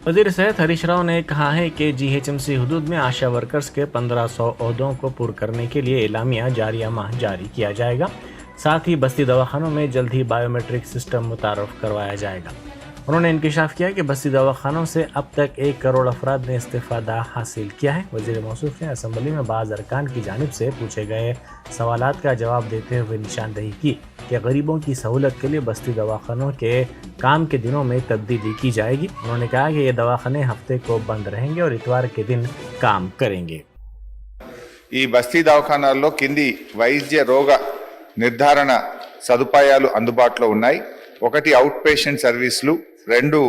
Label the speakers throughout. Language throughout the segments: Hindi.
Speaker 1: वज़ीर सेहत हरीश राव ने कहा है कि जीएचएमसी हुदूद में आशा वर्कर्स के 1500 ओहदों को पूरा करने के लिए एलामिया जारिया माह जारी किया जाएगा। साथ ही बस्ती दवाखानों में जल्द ही बायोमेट्रिक सिस्टम मुतारफ़ करवाया जाएगा। उन्होंने इंकशाफ किया कि बस्ती दवाखानों से अब तक 1 करोड़ अफराद ने इस्तिफ़ादा हासिल किया है। वज़ीर मौसूफ ने असम्बली में बाज़ अरकान की जानिब से पूछे गए सवालात का जवाब देते हुए निशानदही की कि गरीबों की सहूलत के लिए बस्ती दवाखानों के काम के दिनों में तब्दीली की जाएगी। उन्होंने कहा कि ये दवाखाने हफ्ते को बंद रहेंगे और इतवार के दिन काम करेंगे।
Speaker 2: ఈ బస్తీ దవాఖానాల్లో కింది వైద్య రోగ నిర్ధారణ సదుపాయాలు అందుబాటులో ఉన్నాయి. 1 అవుట్ పేషెంట్ సర్వీసులు, 2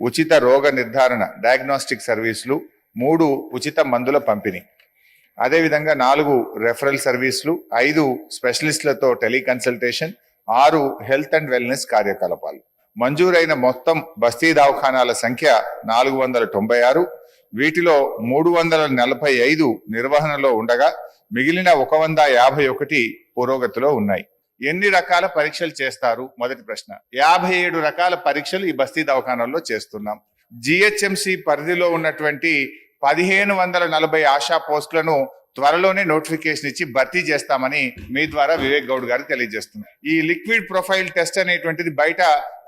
Speaker 2: ఉచిత రోగ నిర్ధారణ డయాగ్నోస్టిక్ సర్వీసులు, 3 ఉచిత మందుల పంపిణీ, అదేవిధంగా 4 రెఫరల్ సర్వీసులు, 5 స్పెషలిస్టులతో టెలికన్సల్టేషన్, 6 హెల్త్ అండ్ వెల్నెస్ కార్యకలాపాలు. మంజూరైన మొత్తం బస్తీ దవాఖానాల సంఖ్య 496. వీటిలో 345 నిర్వహణలో ఉండగా మిగిలిన 151 పురోగతిలో ఉన్నాయి. ఎన్ని రకాల పరీక్షలు చేస్తారు? మొదటి ప్రశ్న. 57 రకాల పరీక్షలు ఈ బస్తీ దవాఖానాల్లో చేస్తున్నాం. జిహెచ్ఎంసి పరిధిలో ఉన్నటువంటి 1540 ఆశా పోస్టులను త్వరలోనే నోటిఫికేషన్ ఇచ్చి భర్తీ చేస్తామని మీ ద్వారా వివేక్ గౌడ్ గారికి తెలియజేస్తున్నాం. ఈ లిక్విడ్ ప్రొఫైల్ టెస్ట్ అనేటువంటిది బయట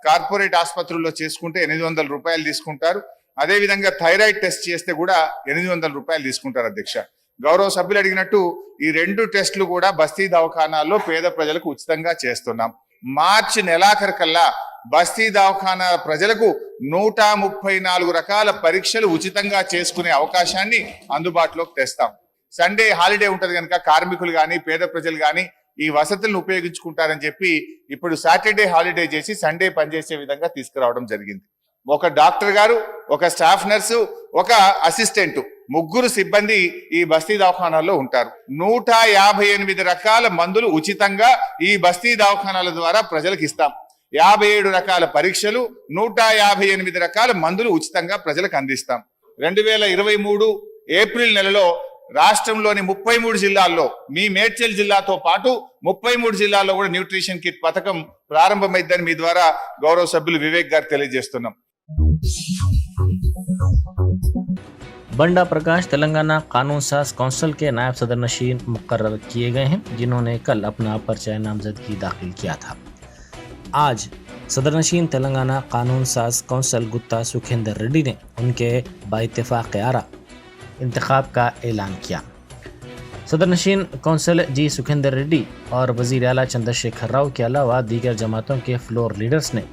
Speaker 2: కార్పొరేట్ ఆసుపత్రుల్లో చేసుకుంటే 800 రూపాయలు తీసుకుంటారు. అదేవిధంగా థైరాయిడ్ టెస్ట్ చేస్తే కూడా 800 రూపాయలు తీసుకుంటారు. అధ్యక్ష, గౌరవ సభ్యులు అడిగినట్టు ఈ 2 టెస్టులు కూడా బస్తీ దవాఖానాల్లో పేద ప్రజలకు ఉచితంగా చేస్తున్నాం. మార్చి నెలాఖరుకల్లా బస్తీ దవాఖానాల ప్రజలకు 134 రకాల పరీక్షలు ఉచితంగా చేసుకునే అవకాశాన్ని అందుబాటులోకి తెస్తాం. సండే హాలిడే ఉంటది కనుక కార్మికులు కానీ పేద ప్రజలు కానీ ఈ వసతులను ఉపయోగించుకుంటారని చెప్పి ఇప్పుడు సాటర్డే హాలిడే చేసి సండే పనిచేసే విధంగా తీసుకురావడం జరిగింది. ఒక డాక్టర్ గారు, ఒక స్టాఫ్ నర్సు, ఒక అసిస్టెంట్, 3 సిబ్బంది ఈ బస్తీ దవాఖానాల్లో ఉంటారు. 158 రకాల మందులు ఉచితంగా ఈ బస్తీ దవాఖానాల ద్వారా ప్రజలకు ఇస్తాం. 57 రకాల పరీక్షలు, 158 రకాల మందులు ఉచితంగా ప్రజలకు అందిస్తాం. 2023 ఏప్రిల్ నెలలో రాష్ట్రంలోని 33 జిల్లాల్లో, మీ మేడ్చల్ జిల్లాతో పాటు 33 జిల్లాల్లో కూడా న్యూట్రిషన్ కిట్ పథకం ప్రారంభమైందని మీ ద్వారా గౌరవ సభ్యులు వివేక్ గారు తెలియజేస్తున్నాం.
Speaker 1: बंडा प्रकाश तेलंगाना कानून साज कौंसिल के नायब सदर नशीन मुकर्रर किए गए हैं, जिन्होंने कल अपना पर्चा नामजदगी दाखिल किया था। आज सदर नशीन तेलंगाना कानून साज कौंसिल गुत्ता सुखेंदर रेड्डी ने उनके बाइत्तेफाक आरा इंतखाब का ऐलान किया। सदर नशीन कौंसिल जी सुखेंदर रेड्डी और वज़ीर आला चंद्रशेखर राव के अलावा दीगर जमातों के फ्लोर लीडर्स ने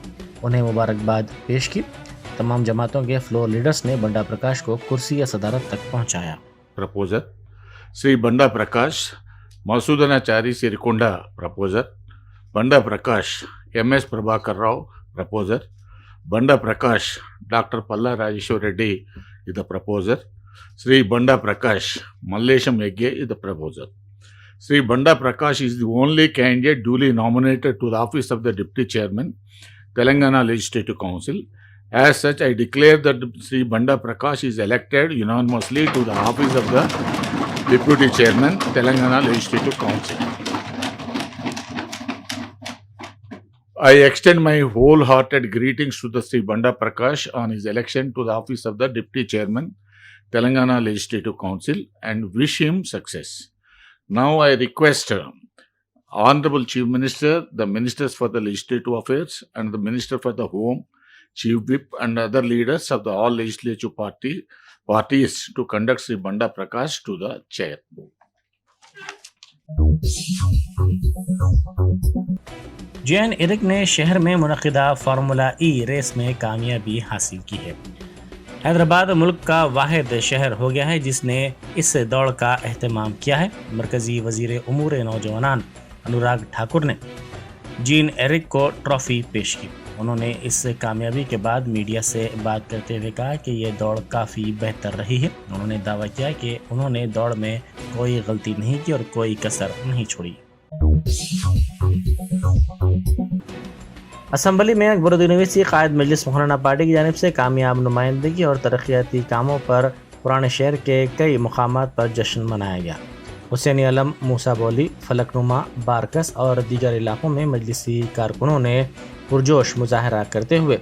Speaker 1: उन्हें मुबारकबाद पेश की। तमाम जमातों के फ्लोर लीडर्स ने बंडा प्रकाश को कुर्सी या सदारत तक पहुंचाया।
Speaker 3: प्रपोजर श्री बंडा प्रकाश मसूदनाचारी सिरकोंडा प्रपोजर, बंडा प्रकाश MS प्रभाकर राव प्रपोजर, बंडा प्रकाश डॉक्टर पल्ला Rajeshwar Reddy is the proposer, Sri Banda Prakash Mallesham Yegge is the proposer. Sri Banda Prakash is the only candidate duly nominated to the office of the Deputy Chairman, Telangana Legislative Council. As such, I declare that Sri Banda Prakash is elected unanimously to the office of the Deputy Chairman, Telangana Legislative Council. I extend my wholehearted greetings to the Sri Banda Prakash on his election to the office of the Deputy Chairman, Telangana Legislative Council, and wish him success. Now I request Honorable Chief Minister, the Ministers for the Legislative Affairs and the Minister for the Home, Chief Whip and other leaders of the all legislative parties to conduct Sri Banda Prakash to the chair.
Speaker 1: JN Eric ने शहर में मुनक़िदा फार्मूला ई रेस में कामयाबी हासिल की है। हैदराबाद मुल्क का वाहिद शहर हो गया है जिसने इस दौड़ का एहतमाम किया है। मरकज़ी वज़ीर उमूर नौजवान अनुराग ठाकुर ने जीन एरिक को ट्रॉफी पेश की। उन्होंने इस कामयाबी के बाद मीडिया से बात करते हुए कहा कि ये दौड़ काफ़ी बेहतर रही है। उन्होंने दावा किया कि उन्होंने दौड़ में कोई गलती नहीं की और कोई कसर नहीं छोड़ी। असम्बली में अकबरुद्दीन ओवैसी कायद मजलिस मोहराना पार्टी की जानिब से कामयाब नुमाइंदगी और तरक्याती कामों पर पुराने शहर के कई मुकामात पर जश्न मनाया गया। हुसैनी अलम, मूसा बोली, फलकनुमा, बारकस और दीगर इलाकों में मजलिसी कारकुनों ने पुरजोश मुजाहरा करते हुए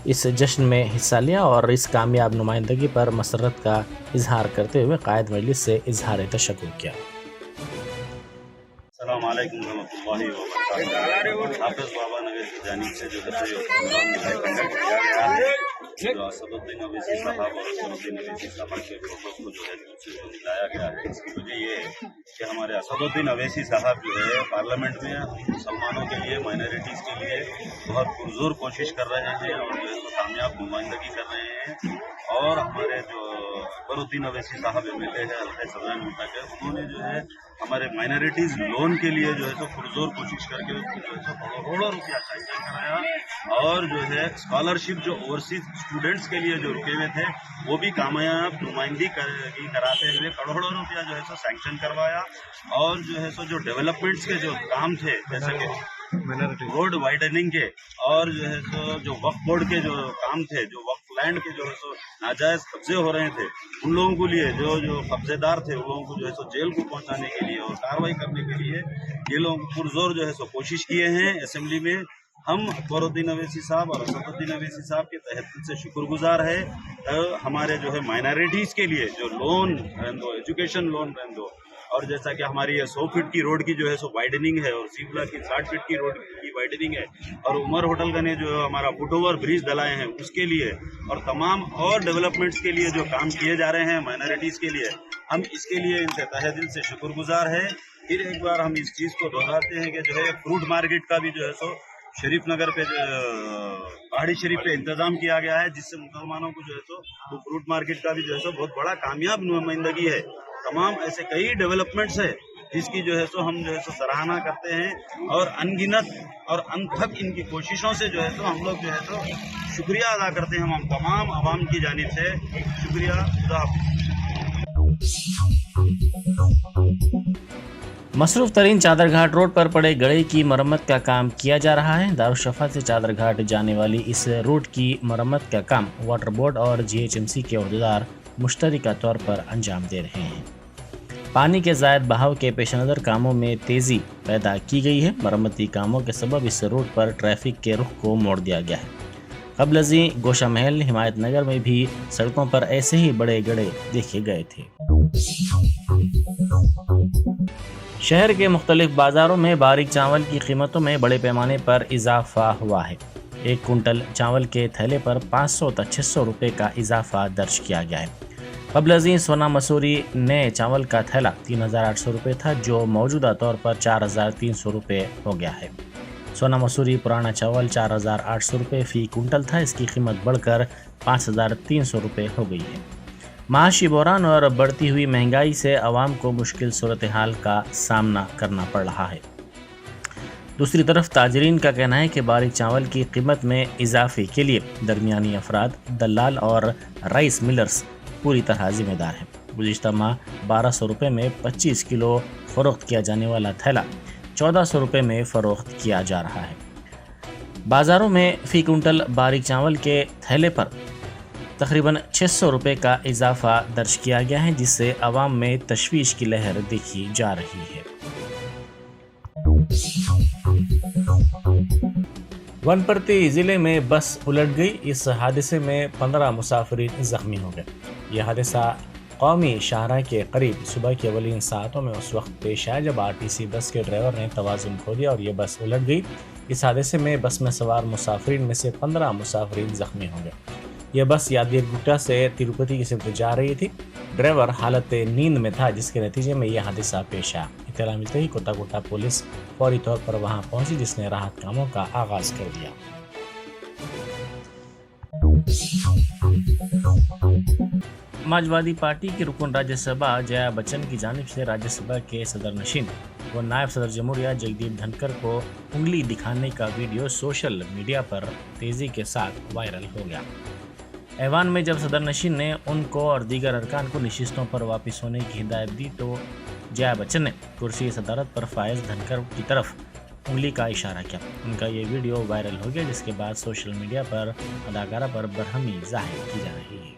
Speaker 1: इस जश्न में हिस्सा लिया और इस कामयाब नुमाइंदगी पर मसरत का इजहार करते हुए कायद मजलिस से इजहार तशक्कुर किया।
Speaker 4: अस्सलाम वालेकुम रहमतुल्लाहि व बरकातहू। हाफिज बाबा नगर की जानिब से जो है जो कंडक्ट किया गया है, जो असदुद्दीन अवैसी साहब और असदुद्दीन अवैसी साहब के फोटोज को जो है से जो मिलाया गया है, इसकी वजह ये है कि हमारे असदुद्दीन अवैसी साहब जो है पार्लियामेंट में मुसलमानों के लिए, माइनॉरिटीज़ के लिए बहुत पुरजोर कोशिश कर रहे हैं और जो है तो कामयाब नुमाइंदगी कर रहे हैं। और हमारे जो अकबरुद्दीन अवैसी साहब MLA है हल्का सदर मुंतखब, उन्होंने जो है हमारे माइनॉरिटीज़ लोन के लिए जो है तो पुरजोर कोशिश करके उसको जो है तो करोड़ों रुपया सैंक्शन कराया और जो है स्कॉलरशिप जो ओवरसीज स्टूडेंट्स के लिए जो रुके हुए थे वो भी कामयाब नुमाइंदगी कराते हुए करोड़ों रुपया जो है सो सैंक्शन करवाया। और जो है सो जो डेवलपमेंट्स के जो काम थे जैसे कि रोड वाइडनिंग के और जो है सो जो वक्फ बोर्ड के जो काम थे, जो वक्फ लैंड के जो है सो नाजायज कब्जे हो रहे थे, उन लोगों के लिए जो कब्जेदार थे उन लोगों को जो है सो जेल को पहुंचाने के लिए और कार्रवाई करने के लिए ये लोग पुरजोर जो है सो कोशिश किए हैं। असेंबली में हम अकबरुद्दीन अवैसी साहब और असदुद्दीन अवैसी साहब के तहत दिल से शुक्रगुजार है। हमारे जो है माइनॉरिटीज़ के लिए जो लोन रहन दो, एजुकेशन लोन रहन दो, और जैसा कि हमारी ये 100 फीट की रोड की जो है सो वाइडनिंग है और सीवला की 60 फीट की रोड की वाइडनिंग है और उमर होटल का ने जो हमारा फुट ओवर ब्रिज डलाए हैं उसके लिए और तमाम और डेवलपमेंट्स के लिए जो काम किए जा रहे हैं माइनॉरिटीज़ के लिए, हम इसके लिए इनसे तहे दिल से शुक्रगुजार है। फिर एक बार हम इस चीज़ को दोहराते हैं कि जो है फ्रूट मार्केट का भी जो है सो शरीफ नगर पे पहाड़ी शरीफ पे इंतजाम किया गया है, जिससे मुसलमानों को जो है तो फ्रूट मार्केट का भी जो है सो बहुत बड़ा कामयाब नुमाइंदगी है। तमाम ऐसे कई डेवलपमेंट्स है जिसकी जो है सो हम जो है सो सराहना करते हैं और अनगिनत और अनथक इनकी कोशिशों से जो है सो हम लोग जो है सो शुक्रिया अदा करते हैं। हम तमाम आवाम की जानिब से शुक्रिया अदा।
Speaker 1: मसरूफ तरीन चादरघाट रोड पर पड़े गड्ढे की मरम्मत का काम किया जा रहा है। दारुशफ़ा से चादरघाट जाने वाली इस रूट की मरम्मत का काम वाटर बोर्ड और GHMC के अहदेदार मुश्तरका तौर पर अंजाम दे रहे हैं। पानी के ज़ायद बहाव के पेश नज़र कामों में तेज़ी पैदा की गई है। मरम्मती कामों के सबब इस रूट पर ट्रैफिक के रुख को मोड़ दिया गया है। कबलजी गोशा महल हिमायत नगर में भी सड़कों पर ऐसे ही बड़े गड्ढे देखे गए थे। शहर के मुख्तलिफ बाज़ारों में बारीक चावल की कीमतों में बड़े पैमाने पर इजाफा हुआ है। 1 कुंटल चावल के थैले पर 500 तक 600 रुपये का इजाफा दर्ज किया गया है। कबलजी सोना मसूरी नए चावल का थैला 3800 रुपये था, जो मौजूदा तौर पर 4300 रुपये हो गया है। सोना मसूरी पुराना चावल 4800 रुपये फ़ी कुंटल था, इसकी कीमत बढ़कर 5300 रुपये हो गई है। माशी बहरान और बढ़ती हुई महंगाई से आवाम को मुश्किल सूरत हाल का सामना करना पड़ रहा है। दूसरी तरफ ताजरीन का कहना है कि बारीक चावल की कीमत में इजाफे के लिए दरमियानी अफराद, दलाल और राइस मिलर्स पूरी तरह जिम्मेदार हैं। गुज़िश्ता माह 1200 रुपये में 25 किलो फ़रोख्त किया जाने वाला थैला 1400 रुपये में फ़रोख्त किया जा रहा है। बाज़ारों में फ़ी कुंटल बारीक चावल के थैले पर तकरीबन 600 रुपये का इजाफा दर्ज किया गया है, जिससे आवाम में तशवीश की लहर देखी जा रही है। वनपर्ती ज़िले में बस उलट गई। इस हादसे में 15 मुसाफिरीन ज़ख्मी हो गए। यह हादसा कौमी शाहराह के करीब सुबह की अवलीन सातों में उस वक्त पेश आया जब RTC बस के ड्राइवर ने तवाज़ुन खो दिया और यह बस उलट गई। इस हादसे में बस में सवार मुसाफिरीन में से 15 मुसाफिरीन ज़ख्मी हो गए। यह बस यादगीरगुट्टा से तिरुपति की सिमत जा रही थी। ड्राइवर हालत नींद में था, जिसके नतीजे में यह हादसा पेश आया। इत्तला मिलते ही कोटागोटा पुलिस फौरी तौर पर वहां पहुंची, जिसने राहत कामों का आगाज कर दिया। समाजवादी पार्टी की रुकन राज्यसभा जया बच्चन की जानिब से राज्यसभा के सदर नशीन व नायब सदर जमहूरिया जगदीप धनखड़ को उंगली दिखाने का वीडियो सोशल मीडिया पर तेजी के साथ वायरल हो गया। ऐवान में जब सदर नशीन ने उनको और दीगर अरकान को नशिस्तों पर वापस होने की हिदायत दी तो जया बच्चन ने कुर्सी सदारत पर फायज धनखड़ की तरफ उंगली का इशारा किया। उनका ये वीडियो वायरल हो गया, जिसके बाद सोशल मीडिया पर अदाकारा पर बरहमी जाहिर की जा रही है।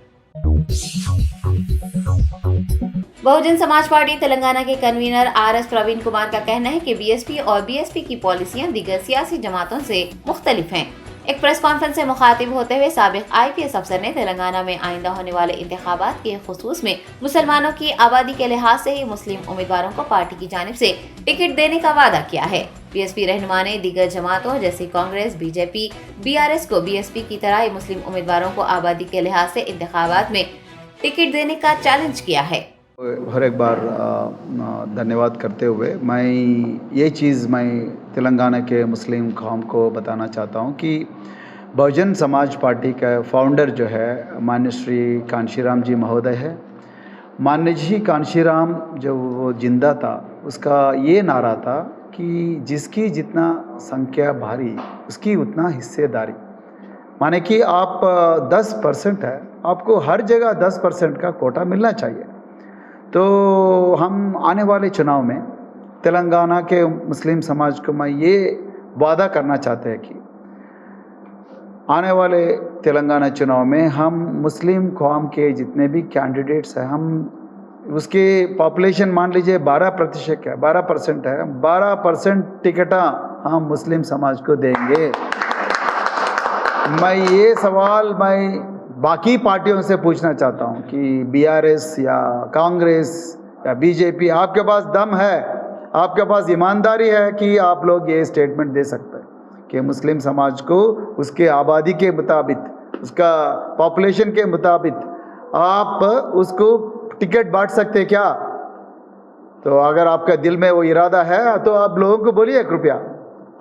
Speaker 5: बहुजन समाज पार्टी तेलंगाना के कन्वीनर RS प्रवीण कुमार का कहना है कि BSP और BSP की पॉलिसियां दीगर सियासी जमातों से मुख्तलिफ हैं। एक प्रेस कॉन्फ्रेंस से मुखातिब होते हुए साबिक IPS अफसर ने तेलंगाना में आइंदा होने वाले इंतखाबात के खुसूस में मुसलमानों की आबादी के लिहाज से ही मुस्लिम उम्मीदवारों को पार्टी की जानिब से टिकट देने का वादा किया है। BSP रहनुमा ने दीगर जमातों जैसे कांग्रेस, BJP, BRS को BSP की तरह ही मुस्लिम उम्मीदवारों को आबादी के लिहाज से इंतखाबात में टिकट देने का चैलेंज किया है।
Speaker 6: हर एक बार धन्यवाद करते हुए मैं ये चीज़ मैं तेलंगाना के मुस्लिम कौम को बताना चाहता हूँ कि बहुजन समाज पार्टी का फाउंडर जो है माननीय श्री कांशीराम जी महोदय है। माननीय जी कांशीराम जब वो जिंदा था उसका ये नारा था कि जिसकी जितना संख्या भारी उसकी उतना हिस्सेदारी, माने कि आप 10% है, आपको हर जगह 10% का कोटा मिलना चाहिए। तो हम आने वाले चुनाव में तेलंगाना के मुस्लिम समाज को मैं ये वादा करना चाहते हैं कि आने वाले तेलंगाना चुनाव में हम मुस्लिम कौम के जितने भी कैंडिडेट्स हैं, हम उसके पॉपुलेशन मान लीजिए 12% है, 12% है, 12% टिकटा हम मुस्लिम समाज को देंगे। मैं ये सवाल मैं बाकी पार्टियों से पूछना चाहता हूँ कि BRS या कांग्रेस या BJP, आपके पास दम है, आपके पास ईमानदारी है कि आप लोग ये स्टेटमेंट दे सकते हैं कि मुस्लिम समाज को उसके आबादी के मुताबिक, उसका पॉपुलेशन के मुताबिक आप उसको टिकट बांट सकते हैं क्या? तो अगर आपका दिल में वो इरादा है तो आप लोगों को बोलिए, कृपया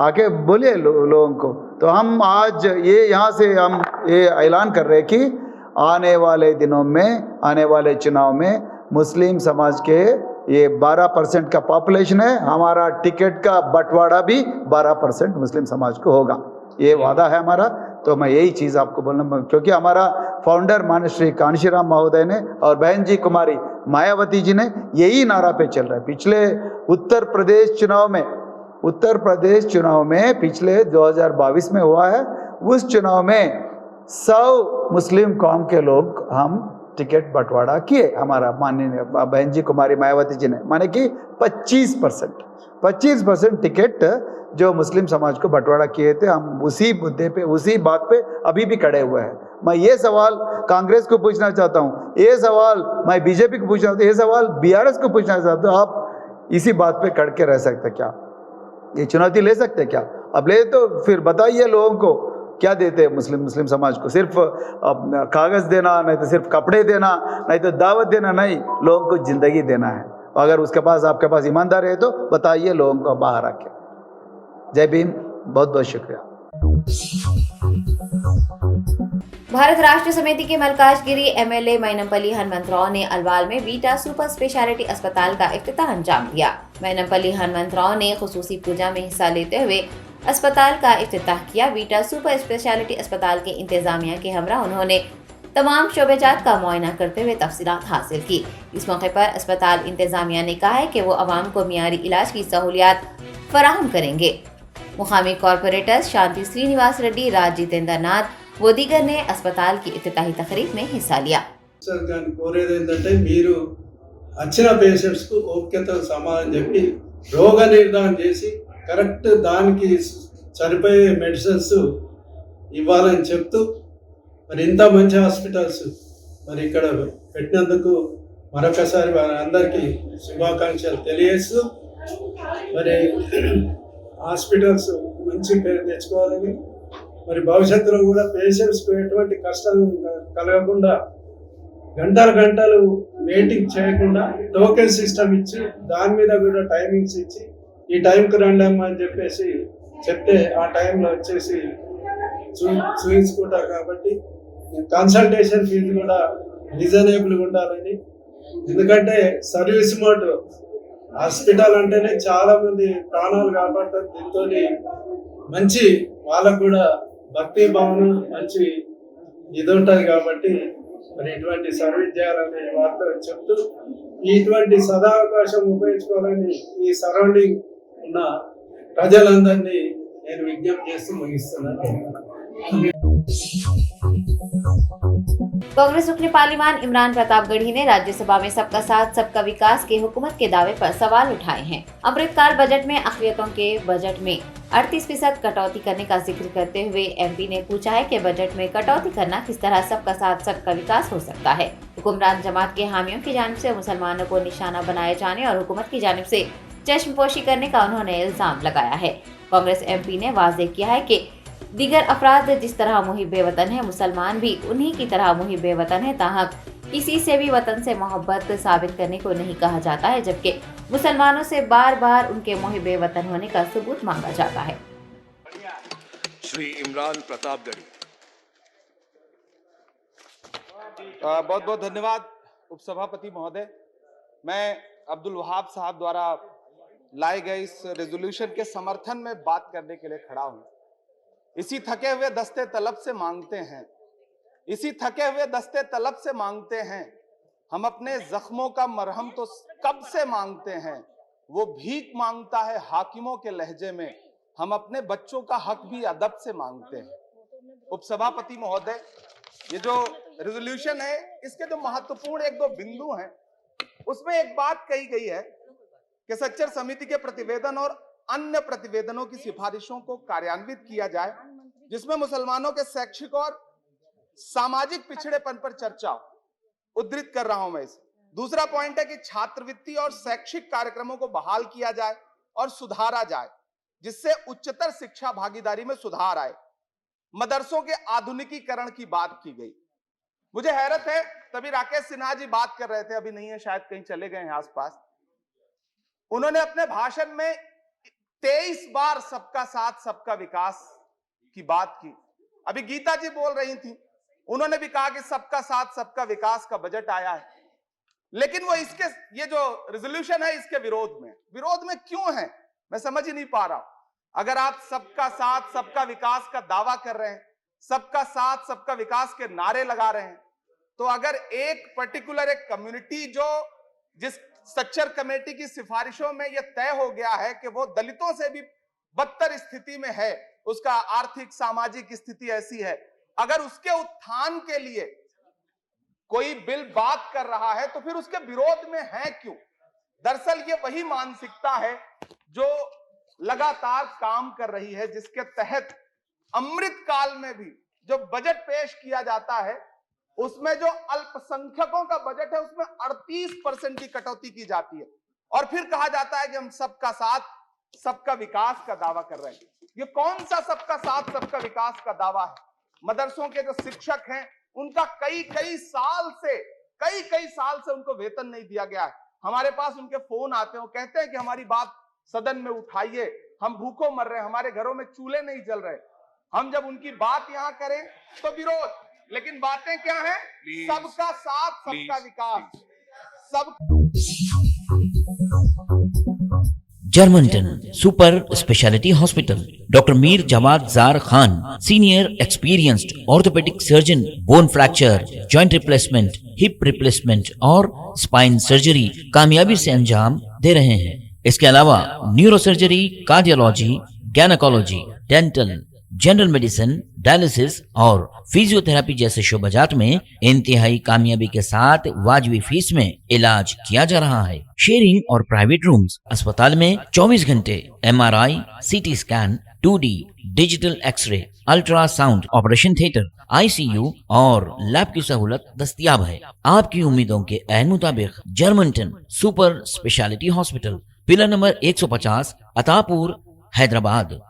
Speaker 6: आके बोलिए लोगों को। तो हम आज ये यहाँ से हम ये ऐलान कर रहे हैं कि आने वाले दिनों में, आने वाले चुनाव में मुस्लिम समाज के ये 12% का पॉपुलेशन है, हमारा टिकट का बंटवारा भी 12% मुस्लिम समाज को होगा, ये वादा है हमारा। तो मैं यही चीज़ आपको बोलना, क्योंकि हमारा फाउंडर माननीय श्री कांशीराम महोदय ने और बहन जी कुमारी मायावती जी ने यही नारा पे चल रहा है। पिछले उत्तर प्रदेश चुनाव में पिछले 2022 में हुआ है, उस चुनाव में 100 मुस्लिम कौम के लोग हम टिकट बंटवारा किए, हमारा माननीय बहन जी कुमारी मायावती जी ने, माने कि 25% टिकट जो मुस्लिम समाज को बंटवारा किए थे। हम उसी मुद्दे पे, उसी बात पे अभी भी खड़े हुए हैं। मैं ये सवाल कांग्रेस को पूछना चाहता हूँ, ये सवाल मैं BJP को पूछना चाहता हूँ, ये सवाल BRS को पूछना चाहता हूँ, आप इसी बात पे कड़ के रह सकते क्या? ये चुनौती ले सकते क्या? अब ले तो फिर बताइए लोगों को क्या देते हैं मुस्लिम समाज को? सिर्फ कागज़ देना, नहीं तो सिर्फ कपड़े देना, नहीं तो दावत देना, नहीं, लोगों को ज़िंदगी देना है। अगर उसके पास, आपके पास ईमानदारी है तो बताइए लोगों को बाहर आके। जय भीम, बहुत बहुत शुक्रिया।
Speaker 5: भारत राष्ट्र समिति के मलकाजगिरी MLA मैनमपल्ली हनुमंतराव ने अलवाल में वीटा सुपर स्पेशलिटी अस्पताल का इफ्तिताह अंजाम दिया। मैनमपल्ली हनुमंतराव ने खुसूसी पूजा में हिस्सा लेते हुए अस्पताल का इफ्तिताह किया। वीटा सुपर स्पेशलिटी अस्पताल के इंतजामिया के हमरा उन्होंने तमाम शोबेजात का मुआयना करते हुए तफसीलात हासिल की। इस मौके पर अस्पताल इंतजामिया ने कहा है कि वो आवाम को मियारी इलाज की सहूलियात फराहम करेंगे। मुकामी कॉरपोरेटर्स शांति श्रीनिवास रेड्डी, राज जितेंद्र नाथ वो दीगर ने अस्पताल की इफ्तिताही तकरीब में हिस्सा लिया।
Speaker 7: వచ్చిన పేషెంట్స్ కు ఓపికతో సమాధానం చెప్పి రోగ నిర్ధారణ చేసి కరెక్ట్ దానికి సరిపోయే మెడిసిన్స్ ఇవ్వాలని చెప్తూ మరి ఇంత మంచి హాస్పిటల్స్ మరి ఇక్కడ పెట్టినందుకు మరొకసారి వారందరికీ శుభాకాంక్షలు తెలియజేస్తూ మరి హాస్పిటల్స్ మంచి పేరు తెచ్చుకోవాలని, మరి భవిష్యత్తులో కూడా పేషెంట్స్కు ఎటువంటి కష్టం కలగకుండా గంటలు వెయిటింగ్ చేయకుండా టోకెన్ సిస్టమ్ ఇచ్చి దాని మీద కూడా టైమింగ్స్ ఇచ్చి ఈ టైంకి రండి అమ్మా అని చెప్పేసి చెప్తే ఆ టైంలో వచ్చేసి చూపించుకుంటారు. కాబట్టి కన్సల్టేషన్ ఫీజు కూడా రీజనబుల్గా ఉండాలని, ఎందుకంటే సర్వీస్ మోడ్ హాస్పిటల్ అంటేనే చాలా మంది ప్రాణాలు కాపాడుతారు. దీంతో మంచి వాళ్ళకు కూడా భక్తి భావన మంచి ఇది ఉంటుంది. కాబట్టి మరి ఇటువంటి సర్వీస్ చేయాలని వార్త చెప్తూ ఇటువంటి సదావకాశం ఉపయోగించుకోవాలని ఈ సరౌండింగ్ ఉన్న ప్రజలందరినీ నేను విజ్ఞప్తి చేస్తూ ముగిస్తున్నాను.
Speaker 5: कांग्रेस रुकने पार्लिमान इमरान प्रतापगढ़ी ने राज्यसभा में सबका साथ सबका विकास के हुकूमत के दावे पर सवाल उठाए हैं। अमृतकाल बजट में अक़लियतों के बजट में 38% कटौती करने का जिक्र करते हुए एमपी ने पूछा है कि बजट में कटौती करना किस तरह सबका साथ सबका विकास हो सकता है। हुक्मरान जमात के हामियों की जानिब से मुसलमानों को निशाना बनाए जाने और हुकूमत की जानिब से चश्मपोशी करने का उन्होंने इल्जाम लगाया है। कांग्रेस एमपी ने वाज़ेह किया है कि दीगर अफराद जिस तरह मुहिब्बे वतन है, मुसलमान भी उन्हीं की तरह मुहिब्बे वतन है। ताहम किसी से भी वतन से मोहब्बत साबित करने को नहीं कहा जाता है, जबकि मुसलमानों से बार बार उनके मुहिब्बे वतन होने का सबूत मांगा जाता है।
Speaker 8: श्री इमरान प्रतापगढ़ी।
Speaker 9: बहुत बहुत धन्यवाद उपसभापति महोदय। मैं अब्दुल वहाब साहब द्वारा लाए गए इस रेजोल्यूशन के समर्थन में बात करने के लिए खड़ा हूं। इसी थके हुए दस्ते तलब से मांगते हैं, इसी थके हुए दस्ते तलब से मांगते हैं, हम अपने जख्मों का मरहम तो कब से मांगते हैं। वो भीख मांगता है हाकिमों के लहजे में, हम अपने बच्चों का हक भी अदब से मांगते हैं। उपसभापति महोदय, ये जो रेजोल्यूशन है इसके जो महत्वपूर्ण एक दो बिंदु हैं, उसमें एक बात कही गई है कि सच्चर समिति के प्रतिवेदन और अन्य प्रतिवेदनों की सिफारिशों को कार्यान्वित किया जाए, जिसमें मुसलमानों के शैक्षिक और सामाजिक पिछड़ेपन पर चर्चा उद्धृत कर रहा हूं मैं इसे। दूसरा पॉइंट है कि छात्रवृत्ति और शैक्षिक कार्यक्रमों को बहाल किया जाए और सुधारा जाए, जिससे उच्चतर शिक्षा भागीदारी में सुधार आए। मदरसों के आधुनिकीकरण की बात की गई। मुझे हैरत है, तभी राकेश सिन्हा जी बात कर रहे थे, अभी नहीं है शायद, कहीं चले गए हैं आसपास। उन्होंने अपने भाषण में 23 बार सबका साथ सबका विकास की बात की। अभी गीता जी बोल रही थी, उन्होंने भी कहा कि सबका साथ सबका विकास का बजट आया है, लेकिन वो इसके ये जो रेजोल्यूशन है इसके विरोध में क्यों है, मैं समझ ही नहीं पा रहा हूं। अगर आप सबका साथ सबका विकास का दावा कर रहे हैं, सबका साथ सबका विकास के नारे लगा रहे हैं, तो अगर एक पर्टिकुलर एक कम्युनिटी जो जिस सच्चर कमेटी की सिफारिशों में यह तय हो गया है कि वो दलितों से भी बदतर स्थिति में है, उसका आर्थिक सामाजिक स्थिति ऐसी है, अगर उसके उत्थान के लिए कोई बिल बात कर रहा है तो फिर उसके विरोध में है क्यों? दरअसल ये वही मानसिकता है जो लगातार काम कर रही है, जिसके तहत अमृत काल में भी जो बजट पेश किया जाता है उसमें जो अल्पसंख्यकों का बजट है उसमें 38% की कटौती की जाती है, और फिर कहा जाता है कि हम सबका साथ सबका विकास का दावा कर रहे हैं। ये कौन सा सबका साथ सबका विकास का दावा है? मदरसों के जो शिक्षक हैं उनका कई साल से उनको वेतन नहीं दिया गया है। हमारे पास उनके फोन आते हैं, वो कहते हैं कि हमारी बात सदन में उठाइए, हम भूखों मर रहे हैं, हमारे घरों में चूल्हे नहीं जल रहे। हम जब उनकी बात यहां करें तो विरोध, लेकिन बातें क्या है? सबका साथ सबका विकास। सब
Speaker 10: जर्मनटन super speciality hospital, doctor Mir Jawad जार Khan, senior experienced orthopaedic surgeon, bone fracture, joint replacement, hip replacement और स्पाइन सर्जरी कामयाबी से अंजाम दे रहे हैं। इसके अलावा neuro surgery, cardiology, gynaecology, dental, general medicine, dialysis और फिजियोथेरेपी जैसे शोबाजात में इंतहाई कामयाबी के साथ वाजबी फीस में इलाज किया जा रहा है। शेयरिंग और प्राइवेट रूम्स, अस्पताल में 24 घंटे MRI, CT scan, 2D digital X ray, ultrasound, operation theatre, ICU और लैब की सहूलत दस्तयाब है। आपकी उम्मीदों के ऐन मुताबिक Germanten super speciality hospital, pillar number 150, Attapur, Hyderabad.